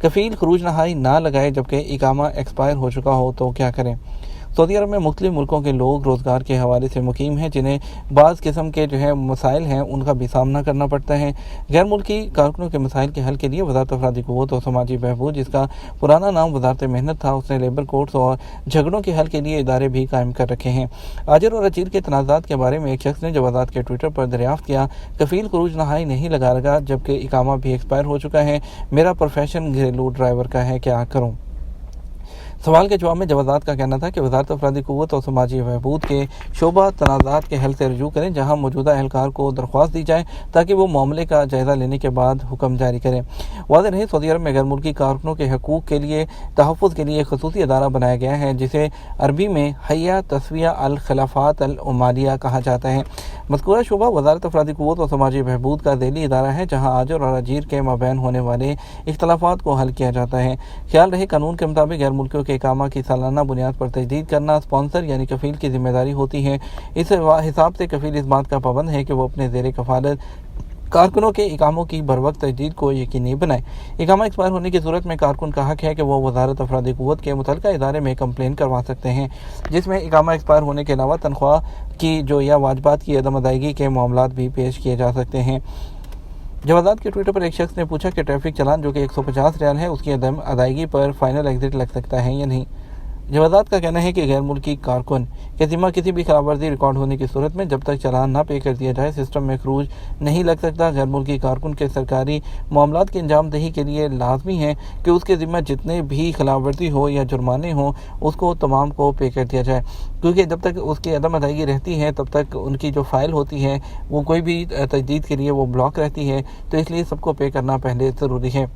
کفیل خروج نہائی نہ لگائے جبکہ اقامہ ایکسپائر ہو چکا ہو تو کیا کریں؟ سعودی عرب میں مختلف ملکوں کے لوگ روزگار کے حوالے سے مقیم ہیں جنہیں بعض قسم کے مسائل ہیں ان کا بھی سامنا کرنا پڑتا ہے۔ غیر ملکی کارکنوں کے مسائل کے حل کے لیے وزارت افرادی قوت اور سماجی بہبود، جس کا پرانا نام وزارت محنت تھا، اس نے لیبر کورٹس اور جھگڑوں کے حل کے لیے ادارے بھی قائم کر رکھے ہیں۔ آجر اور اجیر کے تنازعات کے بارے میں ایک شخص نے جب آزاد کے ٹویٹر پر دریافت کیا، کفیل خروج نہائی نہیں لگا جبکہ اقامہ بھی ایکسپائر ہو چکا ہے، میرا پروفیشن گھریلو ڈرائیور کا ہے، کیا کروں؟ سوال کے جواب میں جوازات کا کہنا تھا کہ وزارت افرادی قوت اور سماجی بہبود کے شعبہ تنازعات کے حل سے رجوع کریں، جہاں موجودہ اہلکار کو درخواست دی جائے تاکہ وہ معاملے کا جائزہ لینے کے بعد حکم جاری کریں۔ واضح رہے، سعودی عرب میں غیر ملکی کارکنوں کے حقوق کے لیے تحفظ کے لیے ایک خصوصی ادارہ بنایا گیا ہے جسے عربی میں حیہ تسویہ الخلافات العمالیہ کہا جاتا ہے۔ مذکورہ شعبہ وزارت افرادی قوت اور سماجی بہبود کا ذیلی ادارہ ہے جہاں آجر اور اجیر کے مابین ہونے والے اختلافات کو حل کیا جاتا ہے۔ خیال رہے، قانون کے مطابق غیر ملکیوں کے اقامہ کی سالانہ بنیاد پر تجدید کرنا اسپانسر یعنی کفیل کی ذمہ داری ہوتی ہے۔ اس حساب سے کفیل اس بات کا پابند ہے کہ وہ اپنے زیر کفالت کارکنوں کے اقاموں کی بروقت تجدید کو یقینی بنائے۔ اقامہ ایکسپائر ہونے کی صورت میں کارکن کا حق ہے کہ وہ وزارت افرادی قوت کے متعلقہ ادارے میں کمپلین کروا سکتے ہیں، جس میں اقامہ ایکسپائر ہونے کے علاوہ تنخواہ کی یا واجبات کی عدم ادائیگی کے معاملات بھی پیش کیے جا سکتے ہیں۔ جوازات کے ٹویٹر پر ایک شخص نے پوچھا کہ ٹریفک چلان جو کہ 150 ریال ہے اس کی عدم ادائیگی پر فائنل ایگزٹ لگ سکتا ہے یا نہیں؟ جوازات کا کہنا ہے کہ غیر ملکی کارکن کے ذمہ کسی بھی خلاف ورزی ریکارڈ ہونے کی صورت میں جب تک چلان نہ پے کر دیا جائے سسٹم میں خروج نہیں لگ سکتا۔ غیر ملکی کارکن کے سرکاری معاملات کی انجام دہی کے لیے لازمی ہے کہ اس کے ذمہ جتنے بھی خلاف ورزی ہو یا جرمانے ہوں اس کو تمام کو پے کر دیا جائے، کیونکہ جب تک اس کی عدم ادائیگی رہتی ہے تب تک ان کی جو فائل ہوتی ہے وہ کوئی بھی تجدید کے لیے وہ بلاک رہتی ہے، تو اس لیے سب کو پے کرنا پہلے ضروری ہے۔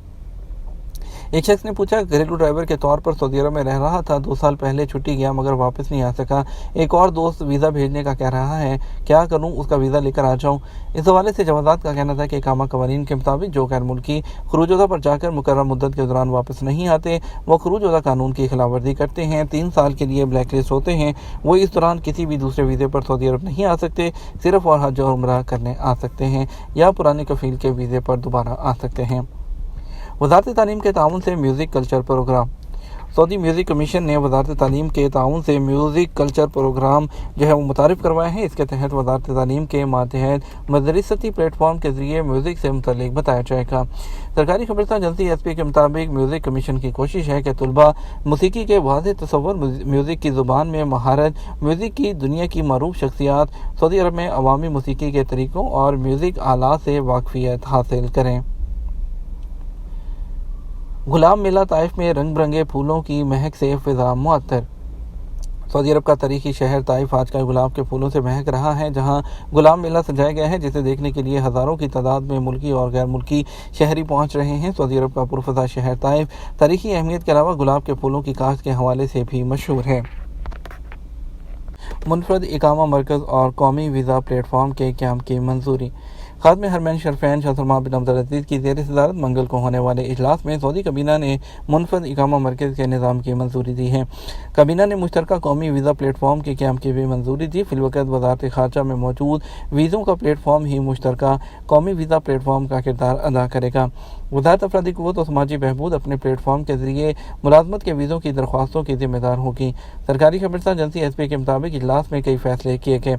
ایک شخص نے پوچھا، گھریلو ڈرائیور کے طور پر سعودی عرب میں رہ رہا تھا، 2 سال پہلے چھٹی گیا مگر واپس نہیں آ سکا، ایک اور دوست ویزا بھیجنے کا کہہ رہا ہے، کیا کروں؟ اس کا ویزا لے کر آ جاؤں؟ اس حوالے سے جوازات کا کہنا تھا کہ اقامہ قوانین کے مطابق جو غیر ملکی خروج وطن پر جا کر مقررہ مدت کے دوران واپس نہیں آتے وہ خروج وطن قانون کی خلاف ورزی کرتے ہیں، 3 سال کے لیے بلیک لسٹ ہوتے ہیں، وہ اس دوران کسی بھی دوسرے ویزے پر سعودی عرب نہیں آ سکتے، صرف اور حج اور عمرہ کرنے آ سکتے ہیں یا پرانے کفیل کے ویزے پر دوبارہ آ سکتے ہیں۔ وزارت تعلیم کے تعاون سے میوزک کلچر پروگرام۔ سعودی میوزک کمیشن نے وزارت تعلیم کے تعاون سے میوزک کلچر پروگرام وہ متعارف کروایا ہے۔ اس کے تحت وزارت تعلیم کے ماتحت مدرستی پلیٹ فارم کے ذریعے میوزک سے متعلق بتایا جائے گا۔ سرکاری خبرساں ایجنسی ایس پی کے مطابق میوزک کمیشن کی کوشش ہے کہ طلباء موسیقی کے واضح تصور، میوزک کی زبان میں مہارت، میوزک کی دنیا کی معروف شخصیات، سعودی عرب میں عوامی موسیقی کے طریقوں اور میوزک آلات سے واقفیت حاصل کریں۔ غلام میلہ طائف میں رنگ برنگے پھولوں کی مہک سے فضا معطر۔ سعودی عرب کا تاریخی شہر طائف آج کل گلاب کے پھولوں سے مہک رہا ہے، جہاں غلام میلہ سجایا گیا ہے جسے دیکھنے کے لیے ہزاروں کی تعداد میں ملکی اور غیر ملکی شہری پہنچ رہے ہیں۔ سعودی عرب کا پرفضا شہر طائف تاریخی اہمیت کے علاوہ گلاب کے پھولوں کی کاشت کے حوالے سے بھی مشہور ہے۔ منفرد اقامہ مرکز اور قومی ویزا پلیٹ فارم کے قیام کی منظوری۔ خادم حرمین شریفین شاہ سلمان بن عبدالعزیز کی زیر صدارت منگل کو ہونے والے اجلاس میں سعودی کابینہ نے منفرد اقامہ مرکز کے نظام کی منظوری دی ہے۔ کابینہ نے مشترکہ قومی ویزا پلیٹ فارم کے قیام کی بھی منظوری دی۔ فی الوقت وزارت خارجہ میں موجود ویزوں کا پلیٹ فارم ہی مشترکہ قومی ویزا پلیٹ فارم کا کردار ادا کرے گا۔ وزارت افرادی قوت اور سماجی بہبود اپنے پلیٹ فارم کے ذریعے ملازمت کے ویزوں کی درخواستوں کی ذمہ دار ہوگی۔ سرکاری خبرساں ایجنسی ایس پی کے مطابق اجلاس میں کئی فیصلے کیے گئے۔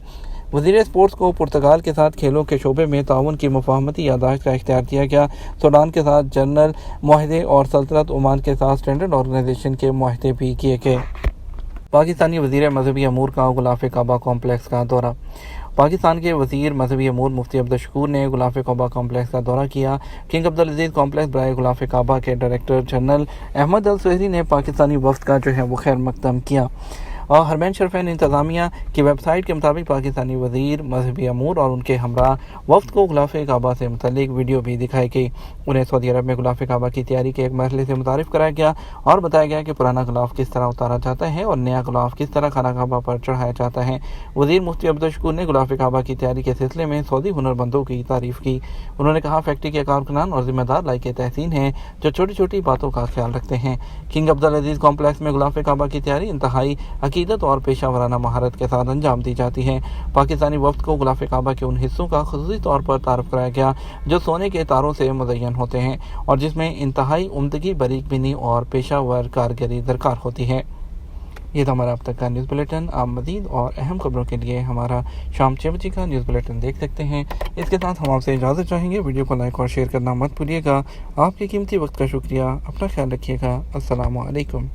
وزیر اسپورٹس کو پرتگال کے ساتھ کھیلوں کے شعبے میں تعاون کی مفاہمتی یادداشت کا اختیار دیا گیا۔ سوڈان کے ساتھ جنرل معاہدے اور سلطنت عمان کے ساتھ اسٹینڈرڈ آرگنائزیشن کے معاہدے بھی کیے گئے۔ پاکستانی وزیر مذہبی امور کا غلاف کعبہ کمپلیکس کا دورہ۔ پاکستان کے وزیر مذہبی امور مفتی عبدالشکور نے غلاف کعبہ کمپلیکس کا دورہ کیا۔ کنگ عبدالعزیز کمپلیکس برائے غلاف کعبہ کے ڈائریکٹر جنرل احمد السویری نے پاکستانی وفد کا وہ خیر مقدم کیا۔ اور حرمین شریفین انتظامیہ کی ویب سائٹ کے مطابق پاکستانی وزیر مذہبی امور اور ان کے ہمراہ وفد کو غلاف کعبہ سے متعلق ویڈیو بھی دکھائی گئی۔ انہیں سعودی عرب میں غلاف کعبہ کی تیاری کے ایک مرحلے سے متعارف کرایا گیا اور بتایا گیا کہ پرانا غلاف کس طرح اتارا جاتا ہے اور نیا غلاف کس طرح خانہ کعبہ پر چڑھایا جاتا ہے۔ وزیر مفتی عبدالشکور نے غلاف کعبہ کی تیاری کے سلسلے میں سعودی ہنرمندوں کی تعریف کی۔ انہوں نے کہا، فیکٹری کے کارکنان اور ذمہ دار لائق تحسین ہیں جو چھوٹی چھوٹی باتوں کا خیال رکھتے ہیں۔ کنگ عبدالعزیز کمپلیکس میں غلاف کعبہ کی تیاری انتہائی عقیدت اور پیشہ ورانہ مہارت کے ساتھ انجام دی جاتی ہیں۔ پاکستانی وفد کو غلاف کعبہ کے ان حصوں کا خصوصی طور پر تعارف کرایا گیا جو سونے کے تاروں سے مزین ہوتے ہیں اور جس میں انتہائی عمدگی، باریک بینی اور پیشہ ور کارگری درکار ہوتی ہے۔ یہ تھا ہمارا اب تک کا نیوز بلیٹن۔ آپ مزید اور اہم خبروں کے لیے ہمارا شام 6 بجے کا نیوز بلیٹن دیکھ سکتے ہیں۔ اس کے ساتھ ہم آپ سے اجازت چاہیں گے۔ ویڈیو کو لائک اور شیئر کرنا مت بھولیے گا۔ آپ کے قیمتی وقت کا شکریہ۔ اپنا خیال رکھیے گا۔ السلام علیکم۔